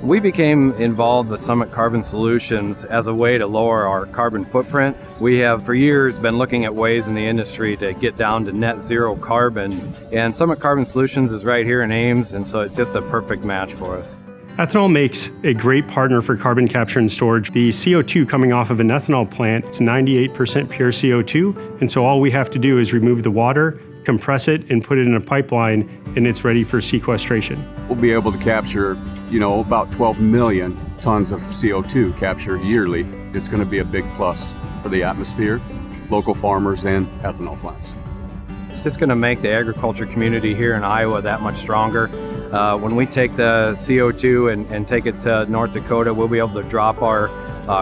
We became involved with Summit Carbon Solutions as a way to lower our carbon footprint. We have for years been looking at ways in the industry to get down to net zero carbon, and Summit Carbon Solutions is right here in Ames, and so it's just a perfect match for us. Ethanol makes a great partner for carbon capture and storage. The CO2 coming off of an ethanol plant is 98% pure CO2, and so all we have to do is remove the water, compress it, and put it in a pipeline, and it's ready for sequestration. We'll be able to capture, about 12 million tons of CO2 captured yearly. It's going to be a big plus for the atmosphere, local farmers, and ethanol plants. It's just going to make the agriculture community here in Iowa that much stronger. When we take the CO2 and take it to North Dakota, we'll be able to drop our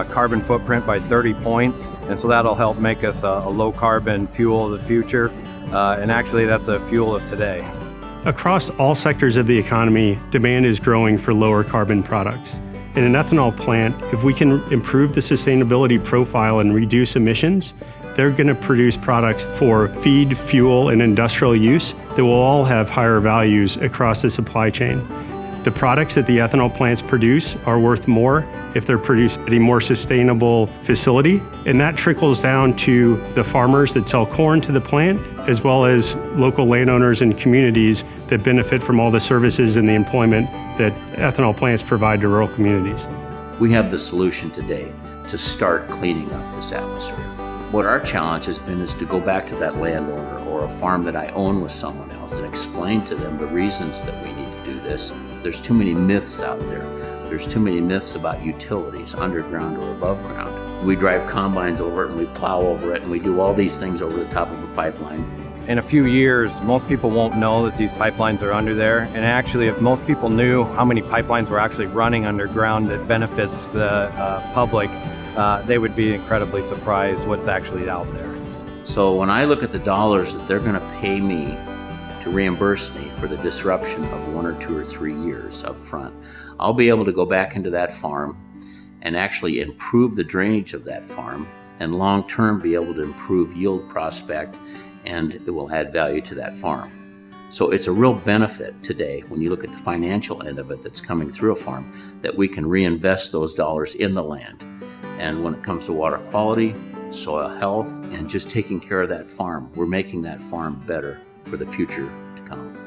carbon footprint by 30 points, and so that'll help make us a low carbon fuel of the future, and actually that's a fuel of today. Across all sectors of the economy, demand is growing for lower carbon products. In an ethanol plant, if we can improve the sustainability profile and reduce emissions, they're going to produce products for feed, fuel, and industrial use that will all have higher values across the supply chain. The products that the ethanol plants produce are worth more if they're produced at a more sustainable facility, and that trickles down to the farmers that sell corn to the plant, as well as local landowners and communities that benefit from all the services and the employment that ethanol plants provide to rural communities. We have the solution today to start cleaning up this atmosphere. What our challenge has been is to go back to that landowner or a farm that I own with someone else and explain to them the reasons that we need to do this. There's too many myths out there. There's too many myths about utilities, underground or above ground. We drive combines over it and we plow over it and we do all these things over the top of a pipeline. In a few years, most people won't know that these pipelines are under there. And actually, if most people knew how many pipelines were actually running underground that benefits the public, they would be incredibly surprised what's actually out there. So when I look at the dollars that they're going to pay me to reimburse me for the disruption of 1 or 2 or 3 years up front, I'll be able to go back into that farm and actually improve the drainage of that farm and long-term be able to improve yield prospect, and it will add value to that farm. So it's a real benefit today when you look at the financial end of it that's coming through a farm, that we can reinvest those dollars in the land. And when it comes to water quality, soil health, and just taking care of that farm, we're making that farm better for the future to come.